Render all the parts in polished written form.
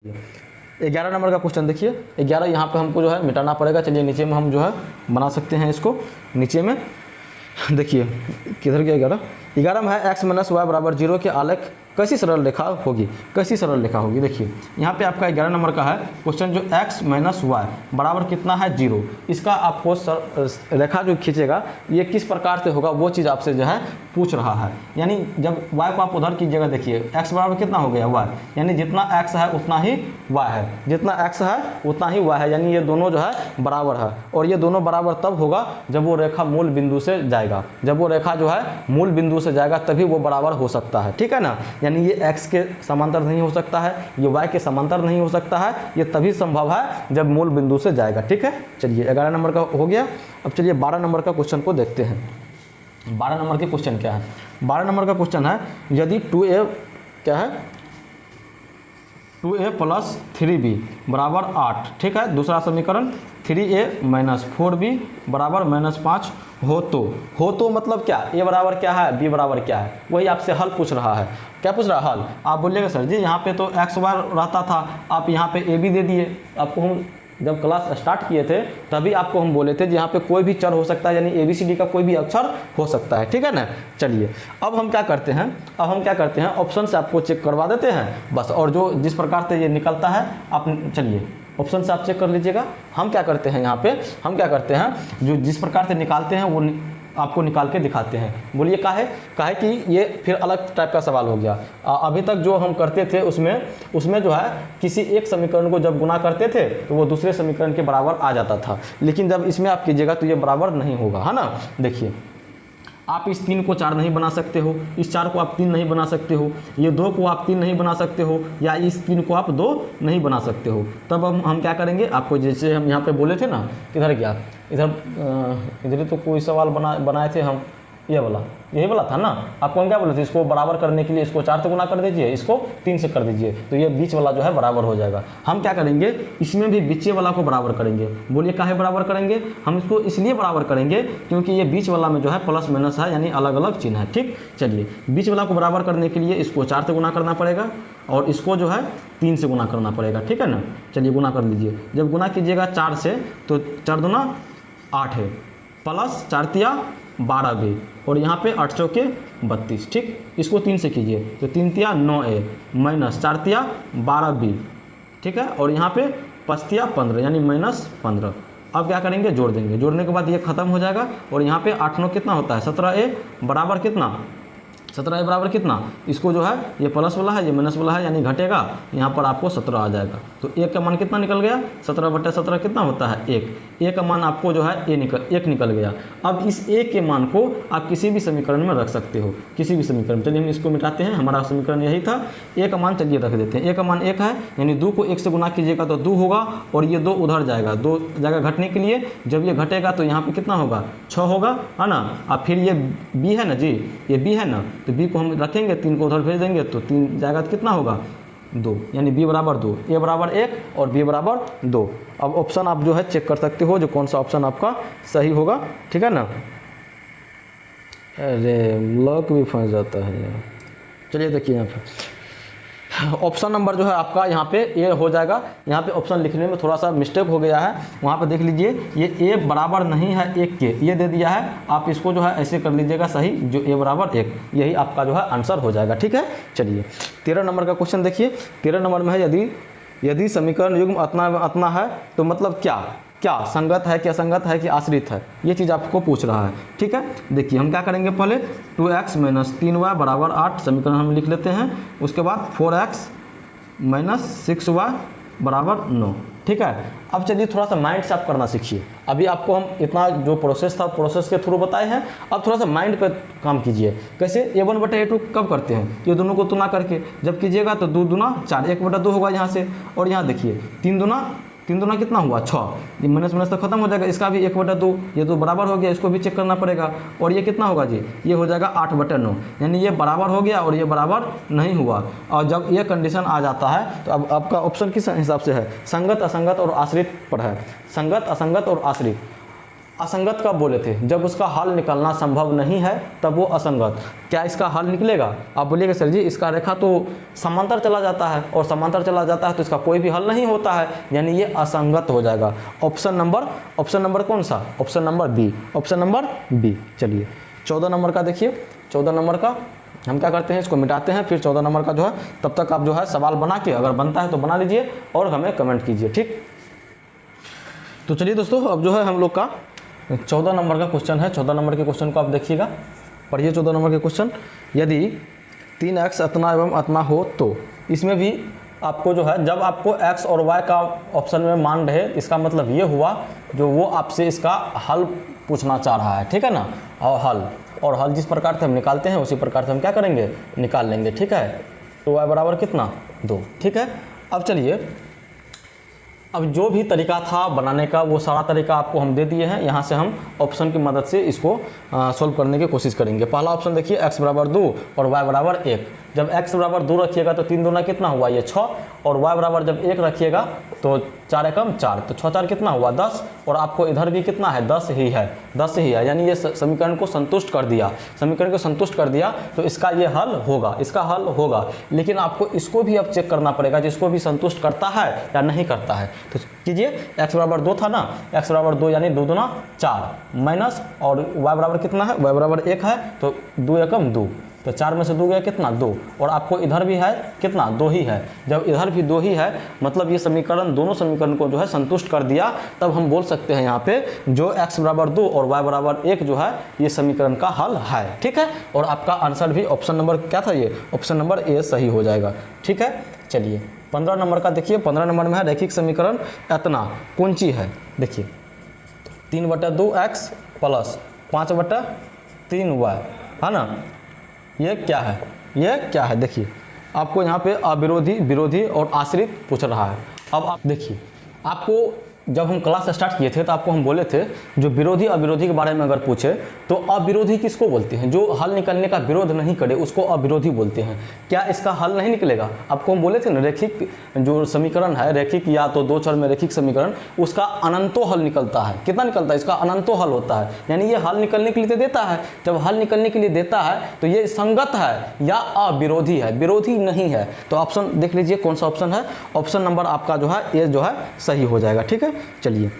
11 number का question देखिए। 11 यहाँ पे हमको जो है मिटाना पड़ेगा। चलिए नीचे में हम जो है बना सकते हैं इसको। नीचे में देखिए किधर गया 11 में है x माइनस वाई बराबर 0 के आलेख कैसी सरल रेखा होगी, कैसी सरल रेखा होगी। देखिए यहाँ पे आपका 11 नंबर का है क्वेश्चन जो x माइनस वाई बराबर कितना है 0, इसका आपको रेखा जो खींचेगा ये किस प्रकार से होगा वो चीज़ आपसे जो है पूछ रहा है। यानी जब y को आप उधर कीजिएगा, देखिए x बराबर कितना हो गया y, यानी जितना x है उतना ही y है, जितना x है उतना ही y है, यानी ये दोनों जो है बराबर है। और ये दोनों बराबर तब होगा जब वो रेखा मूल बिंदु से जाएगा, जब वो रेखा जो है मूल बिंदु से जाएगा तभी वो बराबर हो सकता है, ठीक है ना। यानी ये x के समांतर नहीं हो सकता है, ये y के समांतर नहीं हो सकता है, ये तभी संभव है जब मूल बिंदु से जाएगा, ठीक है। चलिए 11 नंबर का हो गया। अब चलिए 12 नंबर का क्वेश्चन को देखते हैं। 12 नंबर के क्वेश्चन क्या है। 12 नंबर का क्वेश्चन है यदि 2a क्या है 2a प्लस 3b बराबर 8, ठीक है। दूसरा समीकरण 3a माइनस 4b बराबर -5 हो तो मतलब क्या, a बराबर क्या है b बराबर क्या है, वही आपसे हल पूछ रहा है। क्या पूछ रहा है हल। आप बोलिएगा सर जी यहाँ पे तो x बार रहता था, आप यहाँ पे a b दे दिए। आपको हम जब क्लास स्टार्ट किए थे तभी आपको हम बोले थे यहाँ पे कोई भी चर हो सकता है, यानी ABCD का कोई भी अक्षर हो सकता है, ठीक है ना। चलिए अब हम क्या करते हैं, ऑप्शन से आपको चेक करवा देते हैं बस। और जो जिस प्रकार से ये निकलता है आप चलिए ऑप्शन से आप चेक कर लीजिएगा। हम क्या करते हैं यहाँ पे, हम क्या करते हैं जो जिस प्रकार से निकालते हैं वो आपको निकाल के दिखाते हैं। बोलिए काहे कि ये फिर अलग टाइप का सवाल हो गया। अभी तक जो हम करते थे उसमें जो है किसी एक समीकरण को जब गुना करते थे तो वो दूसरे समीकरण के बराबर आ जाता था, लेकिन जब इसमें आप कीजिएगा तो ये बराबर नहीं होगा, है ना। देखिए आप इस 3 को 4 नहीं बना सकते हो, इस 4 को आप 3 नहीं बना सकते हो, ये 2 को आप 3 नहीं बना सकते हो, या इस 3 को आप 2 नहीं बना सकते हो। तब हम क्या करेंगे, आपको जैसे हम यहाँ पे बोले थे ना, किधर गया, इधर तो कोई सवाल बनाए थे हम, ये वाला यही वाला था ना। आपको हम क्या बोले थे, इसको बराबर करने के लिए इसको 4 से गुना कर दीजिए, इसको 3 से कर दीजिए, तो ये बीच वाला जो है बराबर हो जाएगा। हम क्या करेंगे, इसमें भी बीच वाला को बराबर करेंगे। बोलिए काहे बराबर करेंगे, हम इसको इसलिए बराबर करेंगे क्योंकि ये बीच वाला में जो है प्लस माइनस है, यानी अलग अलग चिन्ह है, ठीक। चलिए बीच वाला को बराबर करने के लिए इसको 4 से गुना करना पड़ेगा और इसको जो है 3 से गुना करना पड़ेगा, ठीक है ना। चलिए गुना कर लीजिए। जब गुना कीजिएगा 4 से तो 4 दूना 8 है, प्लस 4 तिया 12 भी, और यहाँ पे 8 चौके 32, ठीक। इसको 3 से कीजिए तो 3 तिया 9a माइनस 4 तिया 12b, ठीक है। और यहाँ पे 5 तिया 15 यानी -15। अब क्या करेंगे, जोड़ देंगे। जोड़ने के बाद ये खत्म हो जाएगा और यहाँ पे 8 9 कितना होता है 17a बराबर कितना, 17a बराबर कितना, इसको जो है ये प्लस वाला है ये माइनस वाला है यानी घटेगा, यहाँ पर आपको 17 आ जाएगा। तो a का मान कितना निकल गया, 17/17 कितना होता है 1। a का मान आपको जो है 1 निकल गया। अब इस a के मान को आप किसी भी समीकरण में रख सकते हो, किसी भी समीकरण। चलिए हम इसको मिटाते हैं, हमारा समीकरण यही था। a का मान चलिए रख देते हैं, a का मान 1 है, यानी 2 को 1 से गुना कीजिएगा तो 2 होगा, और ये 2 उधर जाएगा, 2 जगह घटने के लिए जब ये घटेगा तो यहाँ पर कितना होगा 6 होगा, है ना। अब फिर ये b है ना जी, ये b है ना, तो b को हम रखेंगे, 3 को उधर भेज देंगे तो 3 जाएगा तो कितना होगा 2, यानी b बराबर 2, a बराबर 1 और b बराबर 2। अब ऑप्शन आप जो है चेक कर सकते हो जो कौन सा ऑप्शन आपका सही होगा, ठीक है ना। अरे लॉक भी फंस जाता है यार। चलिए देखिए यहाँ पे ऑप्शन नंबर जो है आपका यहाँ पे ए हो जाएगा। यहाँ पे ऑप्शन लिखने में थोड़ा सा मिस्टेक हो गया है, वहाँ पे देख लीजिए ये ए बराबर नहीं है 1 के, ये दे दिया है। आप इसको जो है ऐसे कर लीजिएगा सही, जो ए बराबर 1, यही आपका जो है आंसर हो जाएगा, ठीक है। चलिए 13 नंबर का क्वेश्चन देखिए। 13 नंबर में है यदि समीकरण युग्म अतना है तो मतलब क्या संगत है, क्या असंगत है कि आश्रित है, ये चीज़ आपको पूछ रहा है, ठीक है। देखिए हम क्या करेंगे, पहले 2x माइनस 3y बराबर 8 समीकरण हम लिख लेते हैं। उसके बाद 4x माइनस 6y बराबर 9, ठीक है। अब चलिए थोड़ा सा माइंड से आप करना सीखिए। अभी आपको हम इतना जो प्रोसेस था प्रोसेस के थ्रू बताए हैं, अब थोड़ा सा माइंड पे काम कीजिए। कैसे, a1/a2 कब करते हैं, ये दोनों को तुलना करके जब कीजिएगा तो 2 दूना 4, 1/2 होगा यहाँ से, और यहाँ देखिए 3 दूना कितना हुआ 6, ये माइनस तो खत्म हो जाएगा, इसका भी 1/2, ये तो बराबर हो गया, इसको भी चेक करना पड़ेगा। और ये कितना होगा जी, ये हो जाएगा 8/9, यानी ये बराबर हो गया और ये बराबर नहीं हुआ। और जब ये कंडीशन आ जाता है तो अब आपका ऑप्शन किस हिसाब से है, संगत असंगत और आश्रित पर है। संगत असंगत और आश्रित, असंगत कब बोले थे? जब उसका हल निकलना संभव नहीं है तब वो असंगत। क्या इसका हल निकलेगा? आप बोलिएगा सर जी इसका रेखा तो समांतर चला जाता है, और समांतर चला जाता है तो इसका कोई भी हल नहीं होता है, यानी ये असंगत हो जाएगा। ऑप्शन नंबर कौन सा? Option number B, option number B. चलिए 14 नंबर का देखिए, 14 नंबर का हम क्या करते हैं, इसको मिटाते हैं, फिर 14 नंबर का जो है तब तक आप जो है सवाल बना के, अगर बनता है तो बना लीजिए और हमें कमेंट कीजिए, ठीक। तो चलिए दोस्तों, अब जो है हम लोग का 14 नंबर का क्वेश्चन है। 14 नंबर के क्वेश्चन को आप देखिएगा, पढ़िए 14 नंबर के क्वेश्चन। यदि 3x अतना एवं अतना हो तो इसमें भी आपको जो है, जब आपको x और y का ऑप्शन में मान रहे, इसका मतलब ये हुआ जो वो आपसे इसका हल पूछना चाह रहा है, ठीक है ना। और हल जिस प्रकार से हम निकालते हैं उसी प्रकार से हम क्या करेंगे, निकाल लेंगे, ठीक है। तो y बराबर कितना, 2, ठीक है। अब चलिए, अब जो भी तरीका था बनाने का वो सारा तरीका आपको हम दे दिए हैं। यहाँ से हम ऑप्शन की मदद से इसको सॉल्व करने की कोशिश करेंगे। पहला ऑप्शन देखिए, x बराबर 2 और y बराबर 1। जब x बराबर 2 रखिएगा तो 3 दूना कितना हुआ, ये 6, और y बराबर जब 1 रखिएगा तो 4 एकम 4, तो 6 4 कितना हुआ, 10, और आपको इधर भी कितना है, 10 ही है, 10 ही है, यानी ये समीकरण को संतुष्ट कर दिया। समीकरण को संतुष्ट कर दिया तो इसका ये हल होगा, इसका हल होगा। लेकिन आपको इसको भी अब चेक करना पड़ेगा, जिसको भी संतुष्ट करता है या नहीं करता है। तो कीजिए, x बराबर 2 था ना, x बराबर 2 यानी 2 दूना 4 माइनस, और y बराबर कितना है, y बराबर 1 है, तो 2 एकम 2, तो 4 में से 2 गया कितना, 2, और आपको इधर भी है कितना, 2 ही है। जब इधर भी 2 ही है मतलब ये समीकरण, दोनों समीकरण को जो है संतुष्ट कर दिया, तब हम बोल सकते हैं यहाँ पे जो x बराबर 2 और y बराबर 1 जो है ये समीकरण का हल है, ठीक है। और आपका आंसर भी ऑप्शन नंबर क्या था, ये ऑप्शन नंबर ए सही हो जाएगा, ठीक है। चलिए 15 नंबर का देखिए, 15 नंबर में है रैखिक समीकरण एतना कौन सी है, देखिए 3/2x प्लस 5/3y, है ना। ये क्या है, ये क्या है, देखिए आपको यहाँ पे अविरोधी, विरोधी और आश्रित पूछ रहा है। अब आप देखिए, आपको जब हम क्लास स्टार्ट किए थे तो आपको हम बोले थे जो विरोधी अविरोधी के बारे में अगर पूछे तो अविरोधी किसको बोलते हैं, जो हल निकलने का विरोध नहीं करे उसको अविरोधी बोलते हैं। क्या इसका हल नहीं निकलेगा? आपको हम बोले थे ना, रैखिक जो समीकरण है, रैखिक या तो 2 चर में रैखिक समीकरण, उसका अनंतो हल निकलता है। कितना निकलता है? इसका अनंतो हल होता है, यानी ये हल निकलने के लिए देता है। जब हल निकलने के लिए देता है तो ये संगत है या अविरोधी है, विरोधी नहीं है। तो ऑप्शन देख लीजिए कौन सा ऑप्शन है, ऑप्शन नंबर आपका जो है ए जो है सही हो जाएगा, ठीक है। चलिए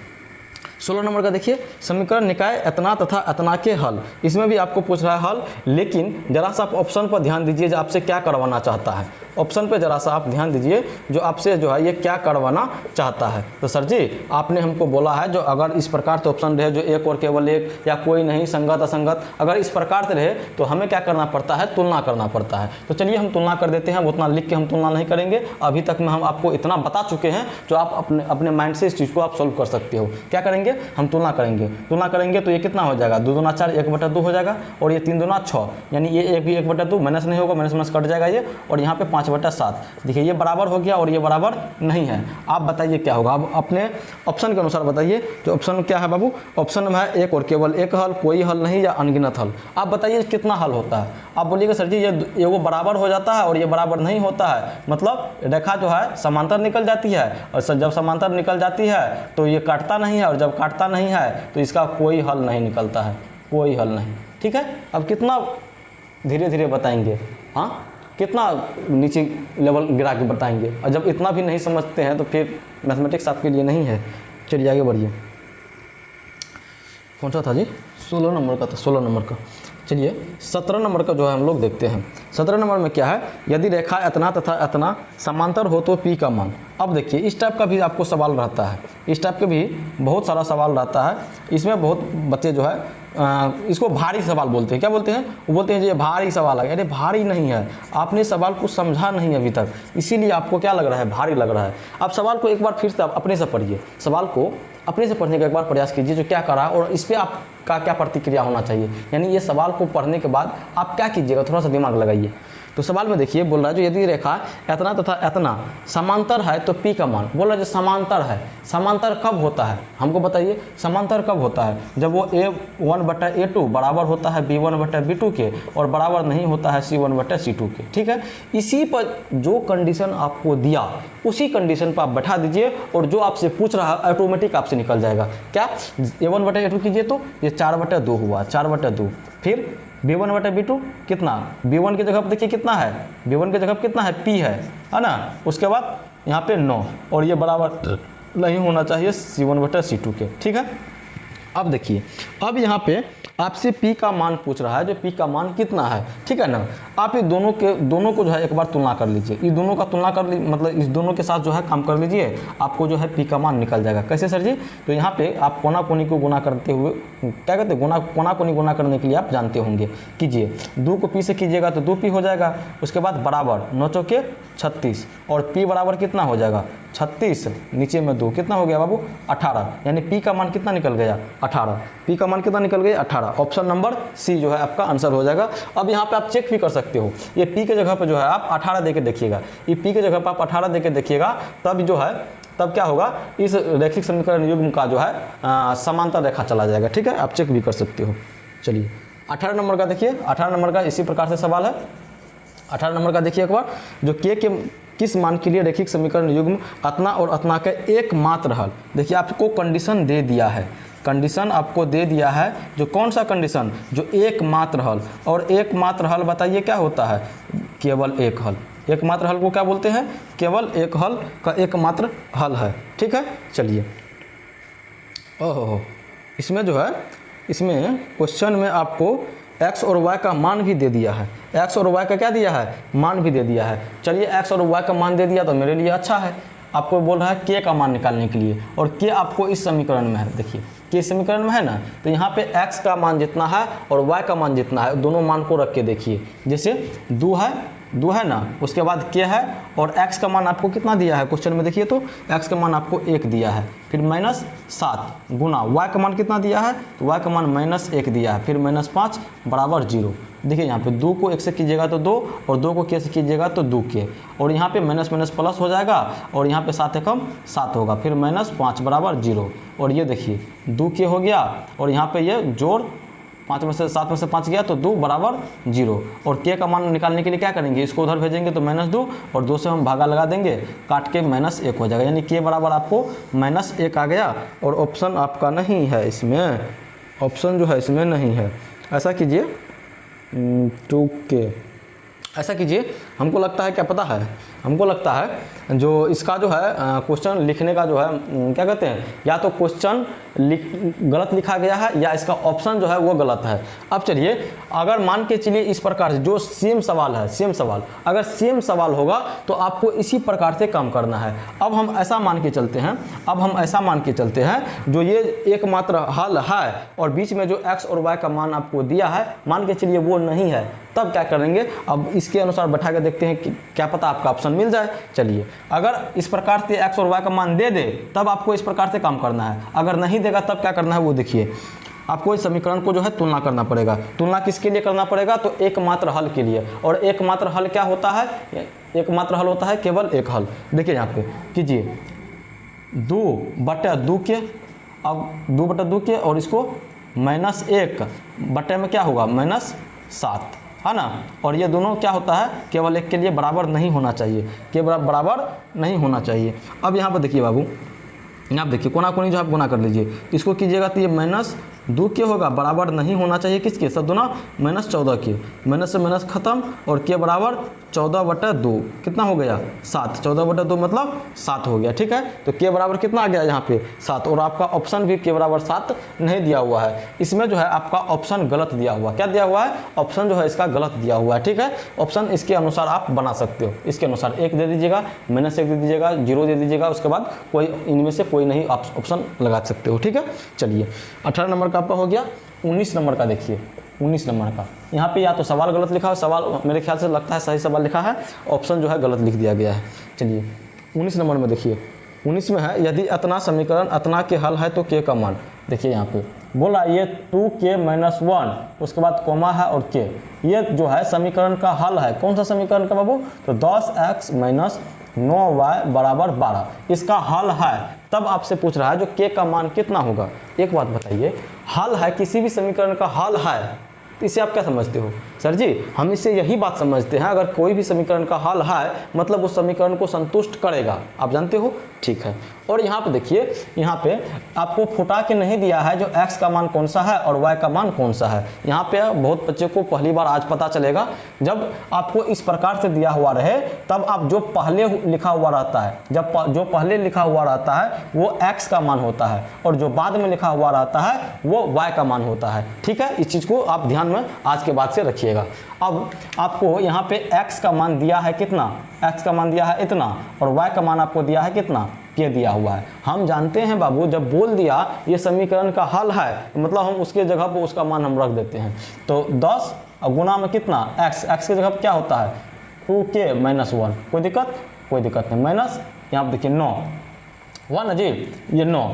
16 नंबर का देखिए, समीकरण निकाय एतना तथा एतना के हल। इसमें भी आपको पूछ रहा है हल, लेकिन जरा सा आप ऑप्शन पर ध्यान दीजिए जो आपसे क्या करवाना चाहता है। ऑप्शन पे जरा सा आप ध्यान दीजिए जो आपसे जो है ये क्या करवाना चाहता है। तो सर जी आपने हमको बोला है जो अगर इस प्रकार से ऑप्शन रहे जो एक और केवल एक या कोई नहीं, संगत असंगत, अगर इस प्रकार से रहे तो हमें क्या करना पड़ता है, तुलना करना पड़ता है। तो चलिए हम तुलना कर देते हैं, उतना लिख के हम तुलना नहीं करेंगे। अभी तक में हम आपको इतना बता चुके हैं जो आप अपने माइंड से इस चीज़ को आप सोल्व कर सकते हो। क्या करेंगे, हम तुलना करेंगे। तुलना करेंगे तो ये कितना हो जाएगा, 2 दूना 4, 1/2 हो जाएगा, और ये 3 दूना 6, यानी ये एक भी 1/2 माइनस नहीं होगा, माइनस कट जाएगा ये, और यहाँ पे 5/7। देखिए ये बराबर हो गया और ये बराबर नहीं है। आप बताइए क्या होगा, अब अपने ऑप्शन के अनुसार बताइए। जो ऑप्शन क्या है बाबू, ऑप्शन में है एक और केवल एक हल, कोई हल नहीं या अनगिनत हल। आप बताइए कितना हल होता है। आप बोलिएगा सर जी ये वो बराबर हो जाता है और ये बराबर नहीं होता है, मतलब रेखा जो है समांतर निकल जाती है, और जब समांतर निकल जाती है तो ये काटता नहीं है, और जब काटता नहीं है तो इसका कोई हल नहीं निकलता है, कोई हल नहीं, ठीक है। अब कितना धीरे धीरे बताएंगे, हाँ कितना नीचे लेवल गिरा के बताएंगे, और जब इतना भी नहीं समझते हैं तो फिर मैथमेटिक्स आपके लिए नहीं है। चलिए आगे बढ़िए, कौन सा था जी, 16 नंबर का था, 16 नंबर का। चलिए 17 नंबर का जो है हम लोग देखते हैं। 17 नंबर में क्या है, यदि रेखा एतना तथा एतना समांतर हो तो पी का मान। अब देखिए इस टाइप का भी आपको सवाल रहता है, इस टाइप के भी बहुत सारा सवाल रहता है। इसमें बहुत बच्चे जो है इसको भारी सवाल बोलते हैं। क्या बोलते हैं, वो बोलते हैं ये भारी सवाल है। अरे भारी नहीं है, आपने सवाल को समझा नहीं अभी तक, इसीलिए आपको क्या लग रहा है, भारी लग रहा है। आप सवाल को एक बार फिर से आप अपने से पढ़िए, सवाल को अपने से पढ़ने का एक बार प्रयास कीजिए जो क्या करा और इस पर आपका क्या प्रतिक्रिया होना चाहिए। यानी ये सवाल को पढ़ने के बाद आप क्या कीजिएगा, थोड़ा सा दिमाग लगाइए। तो सवाल में देखिए बोल रहा है जो यदि रेखा इतना तथा इतना समांतर है तो P का मान, बोल रहा है जो समांतर है, समांतर कब होता है हमको बताइए, समांतर कब होता है, जब वो A1/A2 बराबर होता है B1/B2 के और बराबर नहीं होता है C1/C2 के। ठीक है, इसी पर जो कंडीशन आपको दिया उसी कंडीशन पर आप बैठा दीजिए और जो आपसे पूछ रहा है ऑटोमेटिक आपसे निकल जाएगा। क्या A1/A2 कीजिए तो ये 4/2 हुआ, 4/2, फिर B1/B2 कितना, B1 की जगह पर देखिए कितना है, B1 की जगह पर कितना है P है ना, उसके बाद यहाँ पे 9 और ये बराबर नहीं होना चाहिए C1/C2 के। ठीक है, अब देखिए अब यहाँ पे आपसे P का मान पूछ रहा है, जो P का मान कितना है। ठीक है ना, आप ये दोनों को जो है एक बार तुलना कर लीजिए, इस दोनों का तुलना कर लीजिए, मतलब इस दोनों के साथ जो है काम कर लीजिए, आपको जो है P का मान निकल जाएगा। कैसे सर जी, तो यहाँ पे आप कोना कोनी को गुना करते हुए क्या कहते हैं, कोना कोनी गुना करने के लिए आप जानते होंगे, कीजिए 2 को P से कीजिएगा तो 2P हो जाएगा, उसके बाद बराबर 9 चौके 36 और P बराबर कितना हो जाएगा 36, नीचे में 2 कितना हो गया बाबू 18, यानी P का मान कितना निकल गया 18, P का मान कितना निकल गया 18। ऑप्शन नंबर सी जो है आपका आंसर हो जाएगा। अब यहाँ पे आप चेक भी कर सकते हो, ये P के जगह पे जो है आप 18 देके देखिएगा, ये P के जगह पे आप 18 देके देखिएगा, तब जो है तब क्या होगा, इस रैखिक समीकरण युग्म का जो है समांतर रेखा चला जाएगा। ठीक है, आप चेक भी कर सकते हो। चलिए 18 नंबर का देखिए, 18 नंबर का इसी प्रकार से सवाल है। 18 नंबर का देखिए एक बार, जो के किस मान के लिए रैखिक समीकरण युग्म अतना और अतना के एकमात्र हल। देखिए आपको कंडीशन दे दिया है, कंडीशन आपको दे दिया है, जो कौन सा कंडीशन, जो एकमात्र हल, और एकमात्र हल बताइए क्या होता है, केवल एक हल। एकमात्र हल को क्या बोलते हैं, केवल एक हल का एकमात्र हल है। ठीक है, चलिए ओहो, इसमें जो है, इसमें क्वेश्चन में आपको x और y का मान भी दे दिया है, x और y का क्या दिया है, मान भी दे दिया है। चलिए x और y का मान दे दिया तो मेरे लिए अच्छा है। आपको बोल रहा है k का मान निकालने के लिए, और k आपको इस समीकरण में है, देखिए k समीकरण में है ना, तो यहाँ पे x का मान जितना है और y का मान जितना है, दोनों मान को रख के देखिए, जैसे 2 है ना, उसके बाद k है और x का मान आपको कितना दिया है क्वेश्चन में, देखिए तो x का मान आपको 1 दिया है, फिर -7 गुना y का मान कितना दिया है, तो y का मान -1 दिया है, फिर -5 बराबर 0। देखिए यहाँ पे 2 को 1 से कीजिएगा तो 2 और 2 को k से कीजिएगा तो 2k, और यहाँ पे माइनस माइनस प्लस हो जाएगा और यहाँ पे 7 एकम 7 होगा, फिर -5 बराबर 0। और ये देखिए 2k हो गया और यहाँ पे ये जोड़ 5 में से 7 में से 5 गया तो 2 बराबर 0। और k का मान निकालने के लिए क्या करेंगे, इसको उधर भेजेंगे तो -2 और 2 से हम भागा लगा देंगे, काट के -1 हो जाएगा, यानी k बराबर आपको -1 आ गया। और ऑप्शन आपका नहीं है इसमें, ऑप्शन जो है इसमें नहीं है। ऐसा कीजिए 2k, ऐसा कीजिए, हमको लगता है क्या पता है, हमको लगता है जो इसका जो है क्वेश्चन लिखने का जो है क्या कहते हैं, या तो क्वेश्चन गलत लिखा गया है या इसका ऑप्शन जो है वो गलत है। अब चलिए, अगर मान के चलिए इस प्रकार से जो सेम सवाल है, सेम सवाल, अगर सेम सवाल होगा तो आपको इसी प्रकार से काम करना है। अब हम ऐसा मान के चलते हैं, अब हम ऐसा मान के चलते हैं जो ये एकमात्र हल है और बीच में जो x और y का मान आपको दिया है, मान के चलिए वो नहीं है, तब क्या करेंगे, अब इसके अनुसार बैठा के देखते हैं कि क्या पता आपका ऑप्शन मिल जाए। चलिए, अगर इस प्रकार से x और y का मान दे दे तब आपको इस प्रकार से काम करना है, अगर नहीं देगा तब क्या करना है वो देखिए। आपको इस समीकरण को जो है तुलना करना पड़ेगा। तुलना किसके लिए करना पड़ेगा, तो एकमात्र हल के लिए। और एकमात्र हल क्या होता है, एकमात्र हल होता है केवल एक हल। देखिए यहाँ पे कीजिए 2/2 के, अब 2/2 के और इसको -1 बटे में क्या होगा -7, है ना। और ये दोनों क्या होता है, केवल एक के लिए बराबर नहीं होना चाहिए, केवल बराबर नहीं होना चाहिए। अब यहाँ पर देखिए बाबू, यहाँ आप देखिए कोना कोनी जो आप गुना कर लीजिए, इसको कीजिएगा तो ये -2 के होगा, बराबर नहीं होना चाहिए किसके, सब दोनों -14 के, माइनस से माइनस खत्म और के बराबर 14/2 कितना हो गया 7, 14/2 मतलब 7 हो गया। ठीक है, तो के बराबर कितना आ गया यहाँ पे 7, और आपका ऑप्शन भी के बराबर 7 नहीं दिया हुआ है, इसमें जो है आपका ऑप्शन गलत दिया हुआ है। क्या दिया हुआ है, ऑप्शन जो है इसका गलत दिया हुआ है। ठीक है, ऑप्शन इसके अनुसार आप बना सकते हो, इसके अनुसार 1 दे दीजिएगा, -1 दे दीजिएगा, 0 दे दीजिएगा, उसके बाद कोई इनमें से कोई नहीं आप ऑप्शन लगा सकते हो। ठीक है, चलिए 18 नंबर का आपका हो गया। 19 नंबर का देखिए, 19 नंबर का यहाँ पे या तो सवाल गलत लिखा है, सवाल मेरे ख्याल से लगता है सही सवाल लिखा है, ऑप्शन जो है गलत लिख दिया गया है। चलिए 19 नंबर में देखिए, 19 में है यदि अतना समीकरण अतना के हल है तो के का मान। देखिए यहाँ पे बोल रहा है ये 2k - 1 उसके बाद कोमा है और k, ये जो है समीकरण का हल है। कौन सा समीकरण का बाबू? तो 10x - 9y बराबर 12 इसका हल है। तब आपसे पूछ रहा है जो k का मान कितना होगा। एक बात बताइए, हल है, किसी भी समीकरण का हल है तो इसे आप क्या समझते हो? सर जी हम इससे यही बात समझते हैं, अगर कोई भी समीकरण का हल है मतलब उस समीकरण को संतुष्ट करेगा। आप जानते हो, ठीक है। और यहाँ पे देखिए, यहाँ पे आपको फुटा के नहीं दिया है जो x का मान कौन सा है और y का मान कौन सा है। यहाँ पे बहुत बच्चे को पहली बार आज पता चलेगा, जब आपको इस प्रकार से दिया हुआ रहे तब आप जो पहले लिखा हुआ रहता है, जब जो पहले लिखा हुआ रहता है वो x का मान होता है और जो बाद में लिखा हुआ रहता है वो y का मान होता है। ठीक है, इस चीज़ को आप ध्यान में आज के बाद से रखिएगा। अब आपको यहाँ पे x का मान दिया है कितना, x का मान दिया है इतना और y का मान आपको दिया है कितना, ये दिया हुआ है। हम जानते हैं बाबू, जब बोल दिया ये समीकरण का हल है मतलब हम उसके जगह पर उसका मान हम रख देते हैं। तो 10 गुना में कितना x, x के जगह पर क्या होता है 2k - 1, कोई दिक्कत? कोई दिक्कत नहीं। माइनस यहाँ पर देखिए 9 हुआ ना जी, ये 9।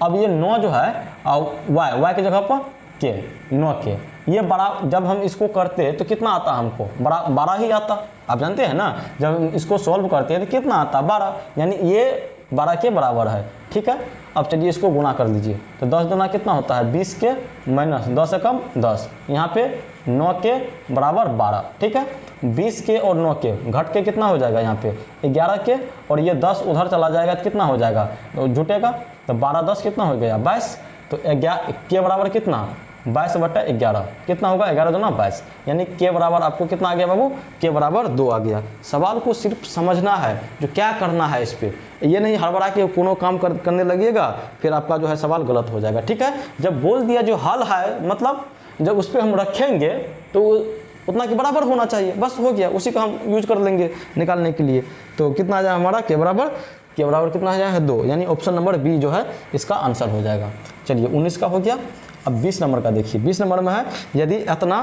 अब ये 9 जो है y के जगह पर k, 9k, ये बड़ा, जब हम इसको करते तो कितना आता हमको, 12 ही आता। आप जानते हैं ना, जब हम इसको सॉल्व करते हैं तो कितना आता 12, यानी ये 12 के बराबर है। ठीक है, अब चलिए इसको गुना कर लीजिए तो 10 गुना कितना होता है 20 के माइनस 10 से कम 10, यहाँ पे 9 के बराबर 12। ठीक है, 20 के और 9 के घट के कितना हो जाएगा, यहाँ पे 11 के, और ये 10 उधर चला जाएगा तो कितना हो जाएगा, तो जुटेगा, तो 12 10 कितना हो गया 22, तो 11 के बराबर कितना 22/11 कितना होगा 11 दूना 22, यानी के बराबर आपको कितना आ गया बाबू, के बराबर 2 आ गया। सवाल को सिर्फ समझना है, जो क्या करना है इस पर, ये नहीं हड़बड़ा के कोनो काम करने लगिएगा फिर आपका जो है सवाल गलत हो जाएगा। ठीक है, जब बोल दिया जो हल है मतलब जब उस पर हम रखेंगे तो उतना के बराबर होना चाहिए, बस हो गया, उसी का हम यूज कर लेंगे निकालने के लिए। तो कितना आ जाए हमारा के बराबर कितना आ जाए 2, यानी ऑप्शन नंबर बी जो है इसका आंसर हो जाएगा। चलिए 19 का हो गया। अब 20 नंबर का देखिए, 20 नंबर में है यदि इतना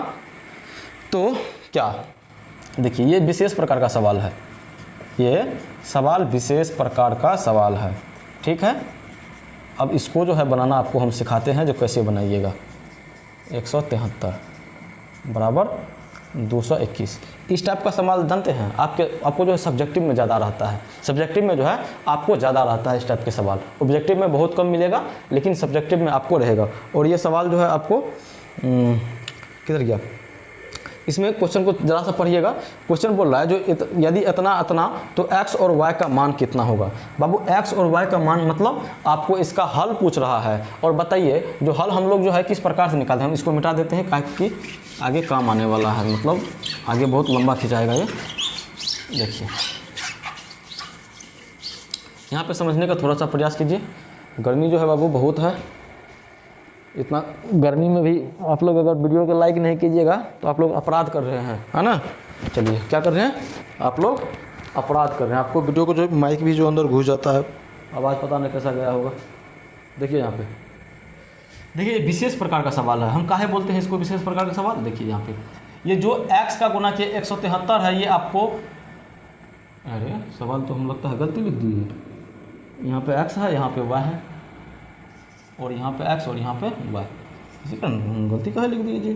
तो क्या, देखिए ये विशेष प्रकार का सवाल है, ये सवाल विशेष प्रकार का सवाल है। ठीक है, अब इसको जो है बनाना आपको हम सिखाते हैं जो कैसे बनाइएगा। 173 बराबर 221, इस टाइप का सवाल जानते हैं आपको जो है सब्जेक्टिव में ज़्यादा रहता है, सब्जेक्टिव में जो है आपको ज़्यादा रहता है इस टाइप के सवाल, ऑब्जेक्टिव में बहुत कम मिलेगा लेकिन सब्जेक्टिव में आपको रहेगा। और ये सवाल जो है आपको किधर गया, इसमें क्वेश्चन को ज़रा सा पढ़िएगा। क्वेश्चन बोल रहा है जो यदि इतना तो x और y का मान कितना होगा। बाबू x और y का मान मतलब आपको इसका हल पूछ रहा है, और बताइए जो हल हम लोग जो है किस प्रकार से निकालते हैं। हम इसको मिटा देते हैं ताकि आगे काम आने वाला है, मतलब आगे बहुत लंबा खिंचाएगा ये। देखिए यहाँ पे समझने का थोड़ा सा प्रयास कीजिए, गर्मी जो है बाबू बहुत है, इतना गर्मी में भी आप लोग अगर वीडियो को लाइक नहीं कीजिएगा तो आप लोग अपराध कर रहे हैं, है ना। चलिए क्या कर रहे हैं आप लोग, अपराध कर रहे हैं। आपको वीडियो को जो माइक भी जो अंदर घुस जाता है, आवाज़ पता नहीं कैसा गया होगा। देखिए यहाँ पे, देखिए विशेष प्रकार का सवाल है। हम काहे बोलते हैं इसको विशेष प्रकार का सवाल, देखिए यहाँ पे ये जो x का गुना के 173 है, ये आपको, अरे सवाल तो हम लगता है गलती लिख दिए, यहाँ पे x है, यहाँ पे y है, और यहाँ पे x और यहाँ पे y, इसी का गलती कहाँ लिख दीजिए।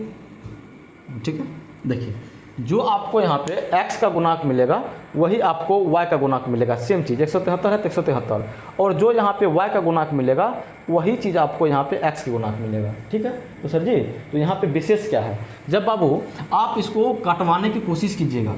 ठीक है, देखिए जो आपको यहाँ पे x का गुणांक मिलेगा वही आपको y का गुणांक मिलेगा, सेम चीज़ 173 है तो 173, और जो यहाँ पे y का गुणांक मिलेगा वही चीज़ आपको यहाँ पे x की गुणांक मिलेगा। ठीक है, तो सर जी तो यहाँ पे विशेष क्या है, जब बाबू आप इसको कटवाने की कोशिश कीजिएगा,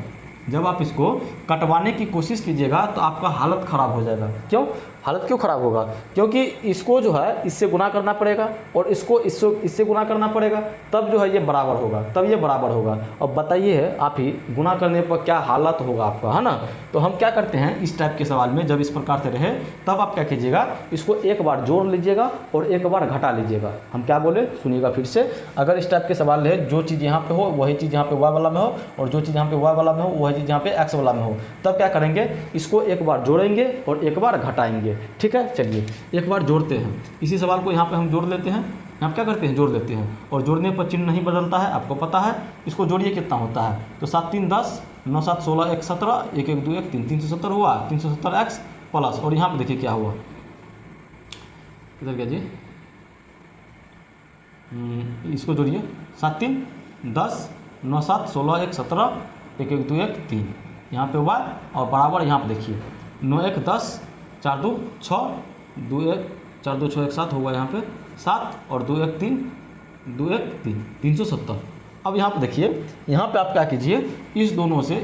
जब आप इसको कटवाने की कोशिश कीजिएगा तो आपका हालत ख़राब हो जाएगा। क्यों हालत क्यों ख़राब होगा, क्योंकि इसको जो है इससे गुना करना पड़ेगा और इसको इससे गुना करना पड़ेगा, तब जो है ये बराबर होगा, तब ये बराबर होगा। अब बताइए आप ही गुना करने पर क्या हालत होगा आपका, है ना। तो हम क्या करते हैं इस टाइप के सवाल में, जब इस प्रकार से रहे तब आप क्या कीजिएगा, इसको एक बार जोड़ लीजिएगा और एक बार घटा लीजिएगा। हम क्या बोले सुनिएगा फिर से, अगर इस टाइप के सवाल रहे जो चीज़ यहाँ पे हो वही चीज़ यहाँ पे y वाला में हो, और जो चीज़ यहाँ पे y वाला में हो वही चीज़ यहाँ पे x वाला में हो, तब क्या करेंगे इसको एक बार जोड़ेंगे और एक बार घटाएंगे। ठीक है, चलिए एक बार जोड़ते हैं, इसी सवाल को यहाँ पे हम जोड़ लेते हैं। यहाँ क्या करते हैं जोड़ लेते हैं, और जोड़ने पर चिन्ह नहीं बदलता है, आपको पता है। इसको जोड़िए कितना होता है, तो 7 3 10, 9 7 16, 1 17, 1 1 2 1 3, 370 हुआ, 370x प्लस, और यहाँ पे देखिए क्या हुआ, इधर क्या जी इसको जोड़िए, 7 3 10, 9 7 16 1 17, 1 1 2 1 3, यहाँ पे y और बराबर यहाँ पे देखिए 9 1 10, 4 2 6, 2 1 4 2 6 1 7 होगा यहाँ पे 7 और 2 1 3, 2 1 3, 370। अब यहाँ पे देखिए, यहाँ पे आप क्या कीजिए, इस दोनों से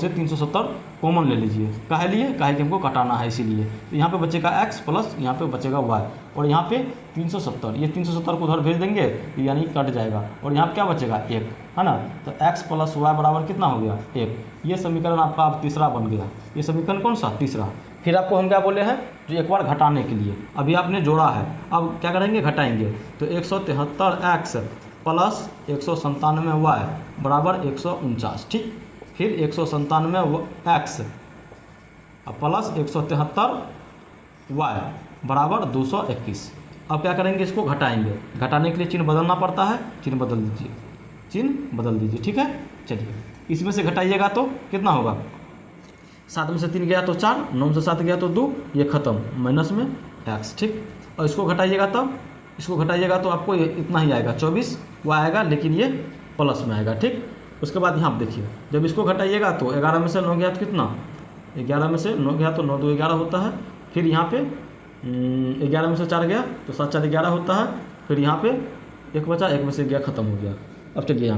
370 कॉमन ले लीजिए। काहे लिए? काहे कि हमको घटाना है इसीलिए। तो यहाँ पे बचेगा x प्लस यहाँ पे बचेगा y और यहाँ पे 370, ये 370 को उधर भेज देंगे यानी कट जाएगा और यहाँ पे क्या बचेगा 1, है ना। तो x प्लस y बराबर कितना हो गया 1। ये समीकरण आपका अब तीसरा बन गया। ये समीकरण कौन सा? तीसरा। फिर आपको हम क्या बोले हैं, जो एक बार घटाने के लिए, अभी आपने जोड़ा है, अब क्या करेंगे घटाएंगे। तो 173x प्लस 197y बराबर 149, ठीक। फिर 197x प्लस 173y बराबर 221। अब क्या करेंगे, इसको घटाएंगे। घटाने के लिए चिन्ह बदलना पड़ता है, चिन्ह बदल दीजिए, चिन्ह बदल दीजिए, ठीक है। चलिए इसमें से घटाइएगा तो कितना होगा, 7 में से 3 गया तो 4, 9 में से 7 गया तो 2, ये ख़त्म, माइनस में x, ठीक। और इसको घटाइएगा तब, इसको घटाइएगा तो आपको इतना ही आएगा 24 वो आएगा, लेकिन ये प्लस में आएगा, ठीक। उसके बाद यहाँ आप देखिए, जब इसको घटाइएगा तो 11 में से 9 गया तो कितना, 11 में से 9 गया तो 9 2 11 होता है। फिर यहाँ पे 11 में से 4 गया तो 7 4 11 होता है। फिर यहाँ पे 1 बचा, 1 में से गया, ख़त्म हो गया। अब चलिए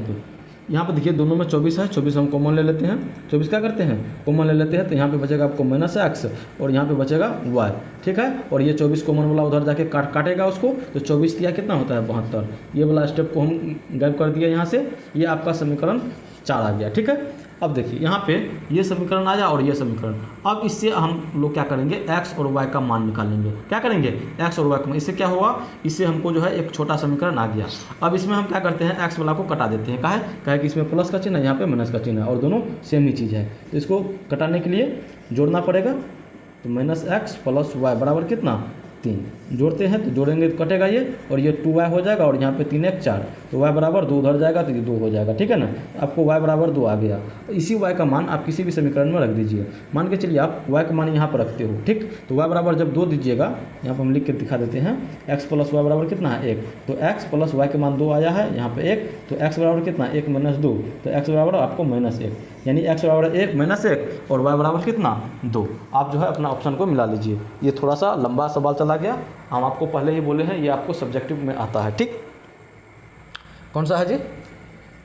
यहाँ पे देखिए, दोनों में 24 है, 24 हम कॉमन ले लेते हैं। 24 क्या करते हैं, कॉमन ले लेते हैं। तो यहाँ पे बचेगा आपको माइनस x और यहाँ पे बचेगा y, ठीक है। और ये 24 कॉमन वाला उधर जाके काटेगा उसको, तो 24 दिया कितना होता है 72। ये वाला स्टेप को हम गायब कर दिया यहाँ से। ये आपका समीकरण 4 आ गया, ठीक है। अब देखिए यहाँ पे ये समीकरण आया और ये समीकरण। अब इससे हम लोग क्या करेंगे, x और y का मान निकालेंगे। क्या करेंगे, x और y का मान। इससे क्या हुआ, इससे हमको जो है एक छोटा समीकरण आ गया। अब इसमें हम क्या करते हैं, x वाला को कटा देते हैं। काहे कि इसमें प्लस का चिन्ह है, यहाँ पे माइनस का चिन्ह है और दोनों सेम ही चीज़ है। तो इसको कटाने के लिए जोड़ना पड़ेगा। तो माइनस x प्लस y बराबर कितना 3, जोड़ते हैं तो जोड़ेंगे तो कटेगा ये, और ये 2y हो जाएगा और यहाँ पे 3 1 4, तो y बराबर 2 उधर जाएगा तो ये 2 हो जाएगा, ठीक है ना। आपको y बराबर 2 आ गया। इसी y का मान आप किसी भी समीकरण में रख दीजिए। मान के चलिए आप y का मान यहाँ पर रखते हो, ठीक। तो y बराबर जब 2 दीजिएगा, यहाँ पर हम लिख के दिखा देते हैं, x प्लस y बराबर कितना है 1। तो x प्लस y के मान 2 आया है, यहाँ पे 1, तो x बराबर कितना 1 माइनस 2, तो x बराबर आपको -1, यानी x बराबर 1 माइनस 1 और y बराबर कितना 2। आप जो है अपना ऑप्शन को मिला लीजिए। ये थोड़ा सा लंबा सवाल चला गया, हम आपको पहले ही बोले हैं ये आपको सब्जेक्टिव में आता है, ठीक। कौन सा है जी।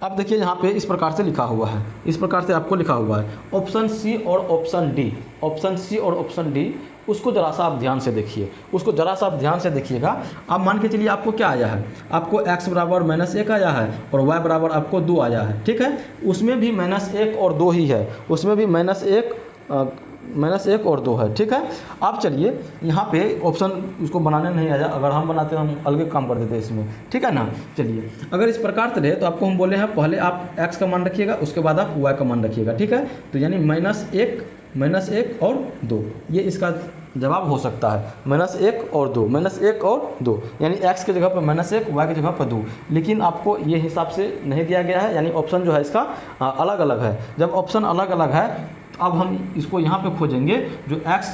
अब देखिए यहाँ पे इस प्रकार से लिखा हुआ है, इस प्रकार से आपको लिखा हुआ है ऑप्शन सी और ऑप्शन डी। ऑप्शन सी और ऑप्शन डी, उसको ज़रा सा आप ध्यान से देखिए, उसको ज़रा सा आप ध्यान से देखिएगा। अब मान के चलिए आपको क्या आया है, आपको x बराबर -1 आया है और y बराबर आपको 2 आया है, ठीक है। उसमें भी -1 और 2 ही है, उसमें भी -1 और 2 है, ठीक है। अब चलिए यहाँ पे ऑप्शन इसको बनाने नहीं आया, अगर हम बनाते हैं हम अलग काम कर देते हैं इसमें, ठीक है ना। चलिए अगर इस प्रकार से रहे तो आपको हम बोले हैं पहले आप x का मान रखिएगा, उसके बाद आप y का मान रखिएगा, ठीक है। तो यानी -1 और 2, ये इसका जवाब हो सकता है। -1 और 2, -1 और 2, यानी x के जगह पर -1, y के जगह पर 2। लेकिन आपको ये हिसाब से नहीं दिया गया है, यानी ऑप्शन जो है इसका अलग अलग है। जब ऑप्शन अलग अलग है, अब हम इसको यहाँ पे खोजेंगे, जो x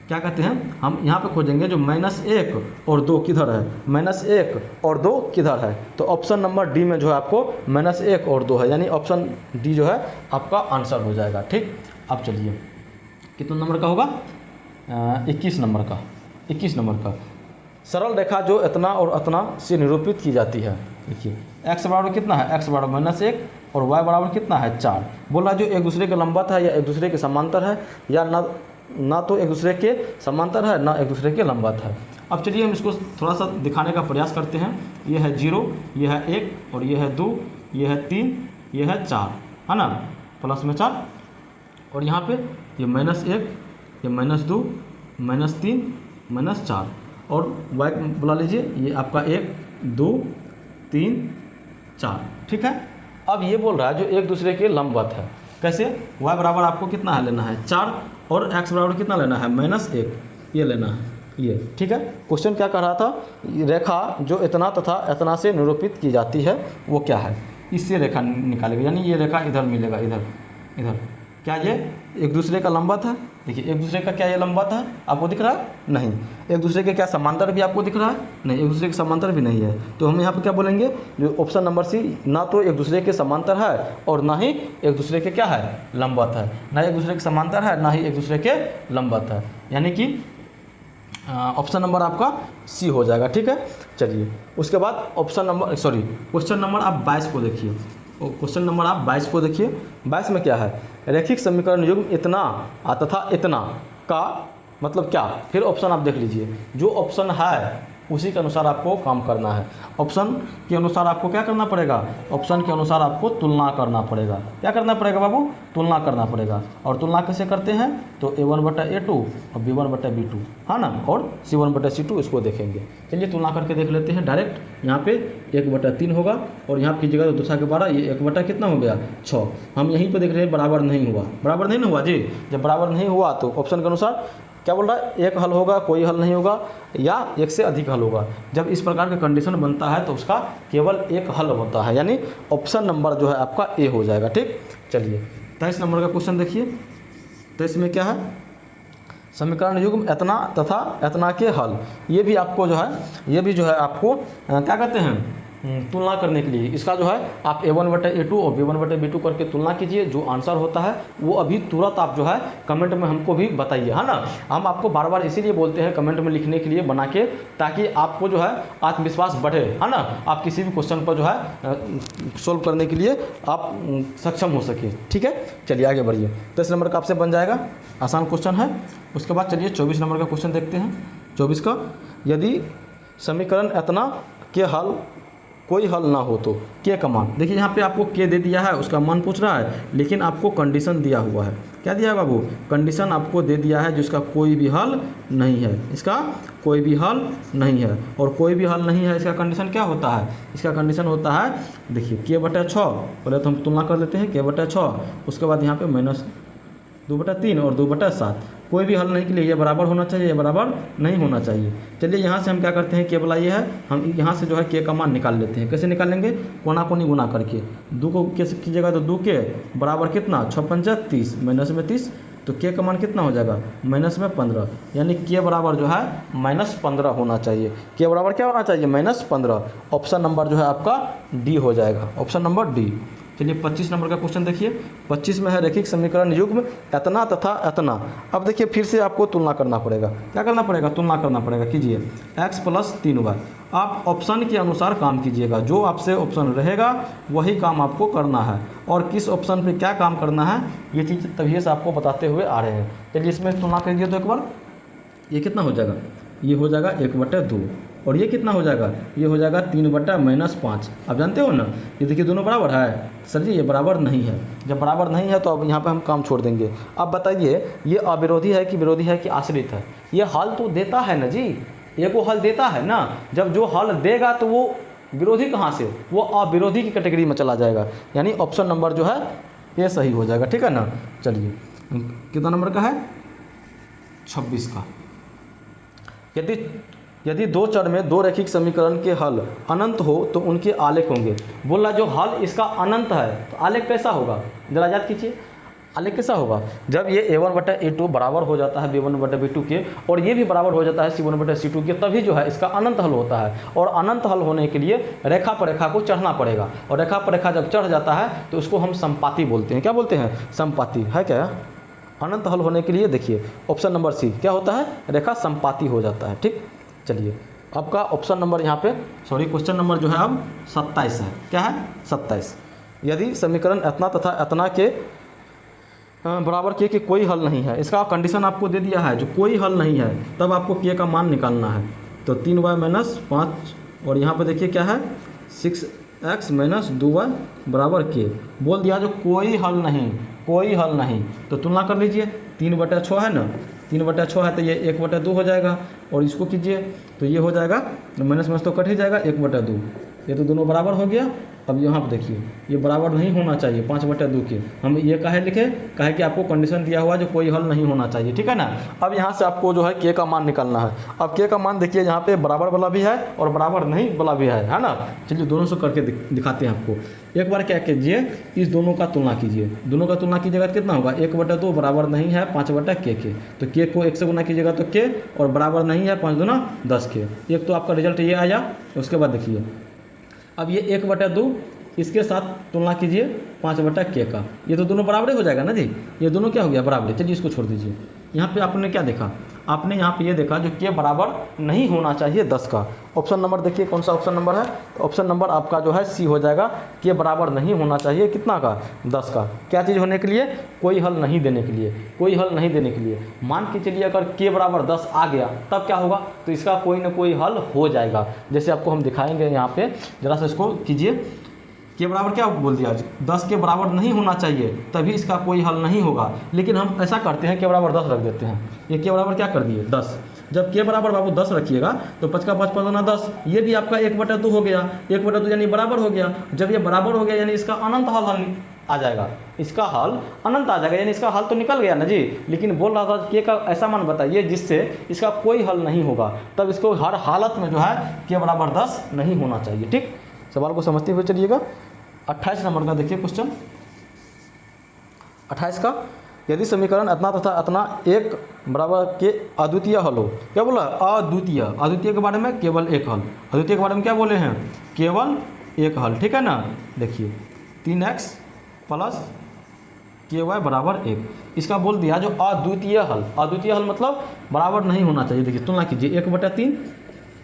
क्या कहते हैं, हम यहाँ पे खोजेंगे जो -1 और 2 किधर है, -1 और 2 किधर है। तो ऑप्शन नंबर डी में जो है आपको -1 और 2 है, यानी ऑप्शन डी जो है आपका आंसर हो जाएगा, ठीक। अब चलिए कितने नंबर का होगा, 21 नंबर का। 21 नंबर का सरल रेखा जो इतना और इतना से निरूपित की जाती है। देखिए x बराबर कितना है, x बराबर -1 और y बराबर कितना है 4। बोल रहा है जो एक दूसरे के लंबवत है या एक दूसरे के समांतर है, या ना तो एक दूसरे के समांतर है ना एक दूसरे के लंबवत है। अब चलिए हम इसको थोड़ा सा दिखाने का प्रयास करते हैं। ये है 0, ये है 1 और ये है 2, ये है 3, ये है 4, है ना, प्लस में 4। और यहाँ पे ये -1, ये -2, -3, -4 और y बुला लीजिए, ये आपका 1 2 3 4, ठीक है। अब ये बोल रहा है जो एक दूसरे के लंबवत है। कैसे, y बराबर आपको कितना है लेना है 4 और x बराबर कितना लेना है -1, ये लेना है, ये, ठीक है। क्वेश्चन क्या कह रहा था, रेखा जो इतना तथा इतना से निरूपित की जाती है वो क्या है, इससे रेखा निकालेगा। यानी ये रेखा इधर मिलेगा, इधर क्या ये एक दूसरे का लंबवत है? देखिए एक दूसरे का क्या ये लंबवत है, आपको दिख रहा है? नहीं। एक दूसरे के क्या समांतर भी आपको दिख रहा है? नहीं, एक दूसरे के समांतर भी नहीं है। तो हम यहाँ पे क्या बोलेंगे, जो ऑप्शन नंबर सी, ना तो एक दूसरे के समांतर है और ना ही एक दूसरे के क्या है, लंबवत है। ना एक दूसरे के समांतर है, ना ही एक दूसरे के लंबवत है, यानी कि ऑप्शन नंबर आपका सी हो जाएगा। ठीक है, चलिए उसके बाद क्वेश्चन नंबर आप 22 को देखिए। क्वेश्चन नंबर आप 22 को देखिए। 22 में क्या है, रैखिक समीकरण युग्म इतना तथा इतना का मतलब क्या? फिर ऑप्शन आप देख लीजिए, जो ऑप्शन है उसी के अनुसार आपको काम करना है। ऑप्शन के अनुसार आपको क्या करना पड़ेगा, ऑप्शन के अनुसार आपको तुलना करना पड़ेगा। क्या करना पड़ेगा बाबू, तुलना करना पड़ेगा। और तुलना कैसे करते हैं, तो A1/A2 और B1/B2, हाँ ना, और C1/C2 इसको देखेंगे। चलिए तुलना करके देख लेते हैं डायरेक्ट। यहाँ पे 1/3 होगा और यहाँ कीजिएगा तो 2 के 12, ये 1 कितना हो गया 6। हम यहीं पर देख रहे हैं बराबर नहीं हुआ, बराबर नहीं हुआ जी। जब बराबर नहीं हुआ तो ऑप्शन के अनुसार क्या बोल रहा है, एक हल होगा, कोई हल नहीं होगा, या एक से अधिक हल होगा। जब इस प्रकार का कंडीशन बनता है तो उसका केवल एक हल होता है, यानी ऑप्शन नंबर जो है आपका ए हो जाएगा। ठीक, चलिए 23 नंबर का क्वेश्चन देखिए। 23 में क्या है, समीकरण युग्म इतना तथा इतना के हल। ये भी आपको जो है आपको क्या कहते हैं, तुलना करने के लिए। इसका जो है आप A1/A2 और B1/B2 करके तुलना कीजिए। जो आंसर होता है वो अभी तुरंत आप जो है कमेंट में हमको भी बताइए, है ना। हम आपको बार बार इसीलिए बोलते हैं कमेंट में लिखने के लिए बना के, ताकि आपको जो है आत्मविश्वास बढ़े, है ना। आप किसी भी क्वेश्चन पर जो है सोल्व करने के लिए आप सक्षम हो सके। ठीक है, चलिए आगे बढ़िए। 23 नंबर का आपसे बन जाएगा, आसान क्वेश्चन है। उसके बाद चलिए 24 नंबर का क्वेश्चन देखते हैं। 24 का, यदि समीकरण इतना के हल कोई हल ना हो तो के का मान। देखिए यहाँ पे आपको के दे दिया है, उसका मान पूछ रहा है, लेकिन आपको कंडीशन दिया हुआ है। क्या दिया है बाबू, कंडीशन आपको दे दिया है जिसका कोई भी हल नहीं है। इसका कोई भी हल नहीं है, और कोई भी हल नहीं है इसका कंडीशन क्या होता है, इसका कंडीशन होता है, देखिए K/6। पहले तो हम तुलना कर लेते हैं, K/6, उसके बाद यहाँ पे -2/3 और 2/7। कोई भी हल नहीं के लिए ये बराबर होना चाहिए, ये बराबर नहीं होना चाहिए। चलिए यहाँ से हम क्या करते हैं, के वाला ये है, हम यहाँ से जो है के का मान निकाल लेते हैं। कैसे निकालेंगे, कोना कोनी गुना करके। 2 को कैसे कीजिएगा, तो 2 के बराबर कितना, 6×5 = 30, माइनस में 30, तो के का मान कितना हो जाएगा, -15। यानी के बराबर जो है -15 होना चाहिए। के बराबर क्या होना चाहिए, -15। ऑप्शन नंबर जो है आपका डी हो जाएगा, ऑप्शन नंबर डी। चलिए 25 नंबर का क्वेश्चन देखिए। 25 में है रैखिक समीकरण युग्म इतना तथा इतना। अब देखिए फिर से आपको तुलना करना पड़ेगा। क्या करना पड़ेगा, तुलना करना पड़ेगा। कीजिए x + 3y। आप ऑप्शन के अनुसार काम कीजिएगा, जो आपसे ऑप्शन रहेगा वही काम आपको करना है, और किस ऑप्शन पे क्या काम करना है ये चीज़ तभी से आपको बताते हुए आ रहे हैं। चलिए इसमें तुलना करिए तो एक बार, ये कितना हो जाएगा, ये हो जाएगा 1/2, और ये कितना हो जाएगा, ये हो जाएगा 3/-5। आप जानते हो ना, ये देखिए दोनों बराबर है। सर जी ये बराबर नहीं है। जब बराबर नहीं है तो अब यहाँ पे हम काम छोड़ देंगे। अब बताइए ये अविरोधी है कि विरोधी है कि आश्रित है। ये हल तो देता है ना जी, ये को हल देता है ना। जब जो हल देगा तो वो विरोधी कहाँ से, वो अविरोधी की कैटेगरी में चला जाएगा। यानी ऑप्शन नंबर जो है ये सही हो जाएगा। ठीक है ना। चलिए कितना नंबर का है, 26 का। यदि 2 चर में 2 रैखिक समीकरण के हल अनंत हो तो उनके आलेख होंगे। बोला जो हल इसका अनंत है तो आलेख कैसा होगा, जरा याद कीजिए, आलेख कैसा होगा। जब ये A1/A2 बराबर हो जाता है B1/B2 के, और ये भी बराबर हो जाता है C1/C2 के, तभी जो है इसका अनंत हल होता है। और अनंत हल होने के लिए रेखा पर रेखा को चढ़ना पड़ेगा, और रेखा पर रेखा जब चढ़ जाता है तो उसको हम समपाती बोलते हैं। क्या बोलते हैं, समपाती है। क्या अनंत हल होने के लिए देखिए ऑप्शन नंबर सी क्या होता है, रेखा समपाती हो जाता है। ठीक, चलिए आपका ऑप्शन नंबर यहाँ पे क्वेश्चन नंबर जो है अब 27 है। क्या है, 27। यदि समीकरण इतना तथा इतना के बराबर के कोई हल नहीं है, इसका कंडीशन आपको दे दिया है, जो कोई हल नहीं है, तब आपको के का मान निकालना है। तो 3y - 5, और यहाँ पे देखिए क्या है, 6x - 2y = के। बोल दिया जो कोई हल नहीं, कोई हल नहीं, तो तुलना कर लीजिए। 3/6 है ना, 3/6 है तो ये 1/2 हो जाएगा, और इसको कीजिए तो ये हो जाएगा, माइनस तो कट ही जाएगा, 1/2। ये तो दोनों बराबर हो गया। अब यहाँ पर देखिए ये बराबर नहीं होना चाहिए 5/2 के, हम ये काहे लिखे, काहे कि आपको कंडीशन दिया हुआ है जो कोई हल नहीं होना चाहिए, ठीक है ना। अब यहाँ से आपको जो है के का मान निकालना है। अब के का मान देखिए यहाँ पे बराबर वाला भी है और बराबर नहीं वाला भी है ना। चलिए दोनों से करके दिखाते हैं आपको। एक बार क्या कीजिए, इस दोनों का तुलना कीजिए, दोनों का तुलना कीजिएगा तो कितना होगा, 1/2 बराबर नहीं है 5/k के, तो के को 1 से गुना कीजिएगा तो के, और बराबर नहीं है 5 दूना 10 के। एक तो आपका रिजल्ट ये आया। उसके बाद देखिए अब ये 1/2 इसके साथ तुलना कीजिए 5/k का, ये तो दोनों बराबर हो जाएगा ना जी, ये दोनों क्या हो गया बराबर। चलिए इसको छोड़ दीजिए। यहाँ पे आपने क्या देखा, आपने यहाँ पे ये देखा जो के बराबर नहीं होना चाहिए 10 का। ऑप्शन नंबर देखिए कौन सा ऑप्शन नंबर है, तो ऑप्शन नंबर आपका जो है सी हो जाएगा। के बराबर नहीं होना चाहिए कितना का, 10 का। क्या चीज़ होने के लिए, कोई हल नहीं देने के लिए, कोई हल नहीं देने के लिए। मान के चलिए अगर के बराबर 10 आ गया तब क्या होगा, तो इसका कोई ना कोई हल हो जाएगा। जैसे आपको हम दिखाएंगे यहाँ पे, जरा सा इसको कीजिए। के बराबर क्या बोल दिया, 10 के बराबर नहीं होना चाहिए तभी इसका कोई हल नहीं होगा। लेकिन हम ऐसा करते हैं के बराबर 10 रख देते हैं। ये के बराबर क्या कर दिए 10, जब के बराबर बाबू 10 रखिएगा तो 5 का 5 5 दूना 10, ये भी आपका 1/2 हो गया। 1/2 यानी बराबर हो गया। जब ये बराबर हो गया यानी इसका अनंत हल आ जाएगा, इसका हल अनंत आ जाएगा, यानी इसका हल तो निकल गया ना जी। लेकिन बोल रहा था के का ऐसा मान बताइए जिससे इसका कोई हल नहीं होगा, तब इसको हर हालत में जो है के बराबर 10 नहीं होना चाहिए। ठीक, सवाल को समझते हुए चलिएगा। 28 नंबर का देखिए क्वेश्चन। 28 का, यदि समीकरण अतना तथा अतना एक बराबर के अद्वितीय हल हो। क्या बोला, अद्वितीय। अद्वितीय के बारे में केवल एक हल, अद्वितीय के बारे में क्या बोले हैं, केवल एक हल, ठीक है ना। देखिए 3x प्लस ky बराबर 1, इसका बोल दिया जो अद्वितीय हल। अद्वितीय हल मतलब बराबर नहीं होना चाहिए। देखिए तुलना कीजिए 1/3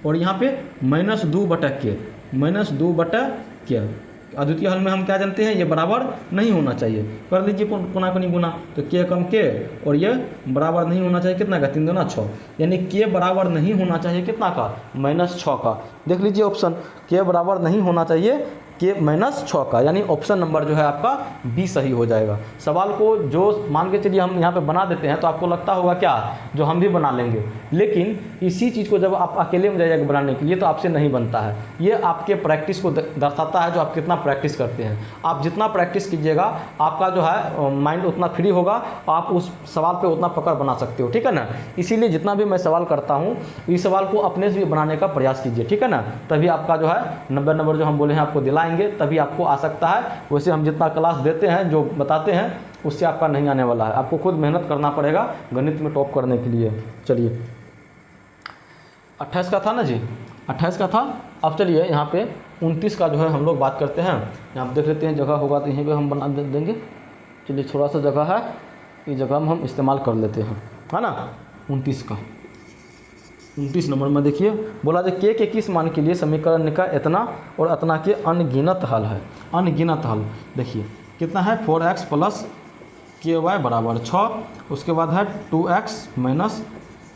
और यहाँ पे -2/k, -2/k। अद्वितीय हल में हम क्या जानते हैं, ये बराबर नहीं होना चाहिए। कर लीजिए कोना कोनी गुना, तो के कम के, और ये बराबर नहीं होना चाहिए कितना का, 3 दूना 6, यानी के बराबर नहीं होना चाहिए कितना का, -6 का। देख लीजिए ऑप्शन, के बराबर नहीं होना चाहिए के -6 का, यानी ऑप्शन नंबर जो है आपका बी सही हो जाएगा। सवाल को जो मान के चलिए हम यहाँ पे बना देते हैं तो आपको लगता होगा क्या, जो हम भी बना लेंगे, लेकिन इसी चीज़ को जब आप अकेले में जाइएगा बनाने के लिए तो आपसे नहीं बनता है। ये आपके प्रैक्टिस को दर्शाता है, जो आप कितना प्रैक्टिस करते हैं। आप जितना प्रैक्टिस कीजिएगा आपका जो है माइंड उतना फ्री होगा, आप उस सवाल पर उतना पकड़ बना सकते हो, ठीक है ना। इसीलिए जितना भी मैं सवाल करता हूँ इस सवाल को अपने से भी बनाने का प्रयास कीजिए, ठीक है ना। तभी आपका जो है नंबर जो हम बोले हैं आपको दिलाएंगे, तभी आपको आ सकता है। वैसे हम जितना क्लास देते हैं, जो बताते हैं, उससे आपका नहीं आने वाला है। आपको खुद मेहनत करना पड़ेगा गणित में टॉप करने के लिए। चलिए 28 का था ना जी, 28 का था। अब चलिए यहाँ पे 29 का जो है हम लोग बात करते हैं। यहाँ पे देख लेते हैं, जगह होगा तो यहीं पे हम बना देंगे। चलिए थोड़ा सा जगह है, इस जगह में हम इस्तेमाल कर लेते हैं, है ना। 29 का 29 नंबर में देखिए बोला जो के किस मान के लिए समीकरण का इतना और अतना के अनगिनत हल है। अनगिनत हल देखिए कितना है, 4x प्लस ky बराबर 6, उसके बाद है 2x माइनस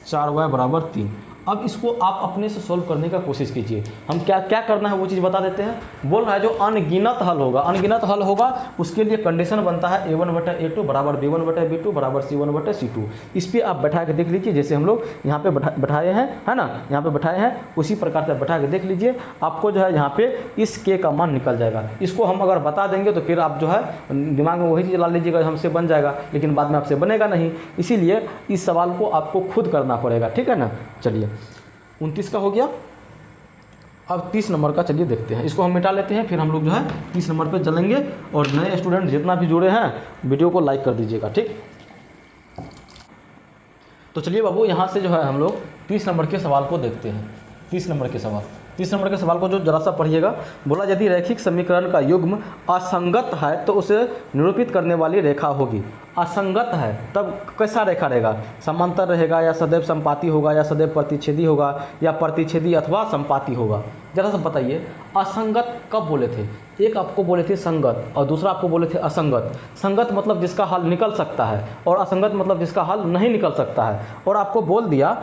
4y बराबर 3। अब इसको आप अपने से सोल्व करने का कोशिश कीजिए। हम क्या क्या करना है वो चीज़ बता देते हैं। बोल रहा है जो अनगिनत हल होगा, अनगिनत हल होगा उसके लिए कंडीशन बनता है a1/a2 बराबर b1/b2 बराबर c1/c2। इस पर आप बैठा के देख लीजिए, जैसे हम लोग यहाँ पे बैठाए हैं, है ना, यहाँ पे बैठाए हैं, उसी प्रकार से बैठा के देख लीजिए। आपको जो है यहाँ पे इस के का मान निकल जाएगा। इसको हम अगर बता देंगे तो फिर आप जो है दिमाग में वही चीज़ ला लीजिएगा, हमसे बन जाएगा, लेकिन बाद में आपसे बनेगा नहीं। इसीलिए इस सवाल को आपको खुद करना पड़ेगा, ठीक है ना। चलिए 29 का हो गया। अब 30 नंबर का चलिए देखते हैं, इसको हम मिटा लेते हैं, फिर हम लोग जो है 30 नंबर पे चलेंगे। और नए स्टूडेंट जितना भी जुड़े हैं वीडियो को लाइक कर दीजिएगा, ठीक। तो चलिए बाबू यहाँ से जो है हम लोग 30 नंबर के सवाल को देखते हैं। 30 नंबर के सवाल को जो जरा सा पढ़िएगा। बोला यदि रैखिक समीकरण का युग्म असंगत है तो उसे निरूपित करने वाली रेखा होगी। असंगत है तब कैसा रेखा रहेगा, समांतर रहेगा या सदैव संपाती होगा या सदैव प्रतिच्छेदी होगा या प्रतिच्छेदी अथवा संपाती होगा। जरा सा बताइए असंगत कब बोले थे, एक आपको बोले थे संगत और दूसरा आपको बोले थे असंगत। संगत मतलब जिसका हल निकल सकता है और असंगत मतलब जिसका हल नहीं निकल सकता है। और आपको बोल दिया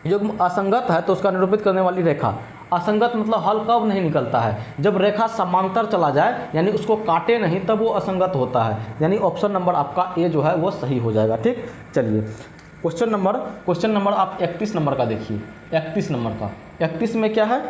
युग्म असंगत है तो उसका निरूपित करने वाली रेखा। असंगत मतलब हल कब नहीं निकलता है, जब रेखा समांतर चला जाए, यानी उसको काटे नहीं, तब वो असंगत होता है। यानी ऑप्शन नंबर आपका ए जो है वो सही हो जाएगा, ठीक। चलिए क्वेश्चन नंबर आप 31 नंबर का देखिए। 31 नंबर का 31 में क्या है,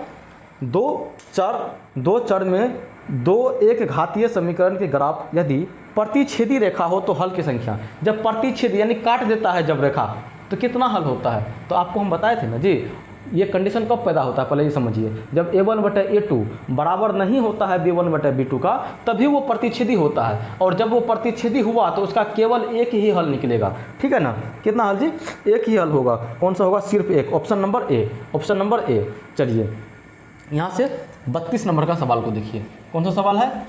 दो चर में दो एक घातीय समीकरण के ग्राफ यदि प्रतिच्छेदी रेखा हो तो हल की संख्या। जब प्रतिच्छेदी यानी काट देता है जब रेखा, तो कितना हल होता है? तो आपको हम बताए थे ना जी, ये कंडीशन कब पैदा होता है पहले ये समझिए। जब a1/a2 बराबर नहीं होता है b1/b2 का, तभी वो प्रतिच्छेदी होता है। और जब वो प्रतिच्छेदी हुआ तो उसका केवल एक ही हल निकलेगा, ठीक है ना। कितना हल जी? एक ही हल होगा। कौन सा होगा? सिर्फ एक, ऑप्शन नंबर ए। चलिए यहाँ से 32 नंबर का सवाल को देखिए। कौन सा सवाल है?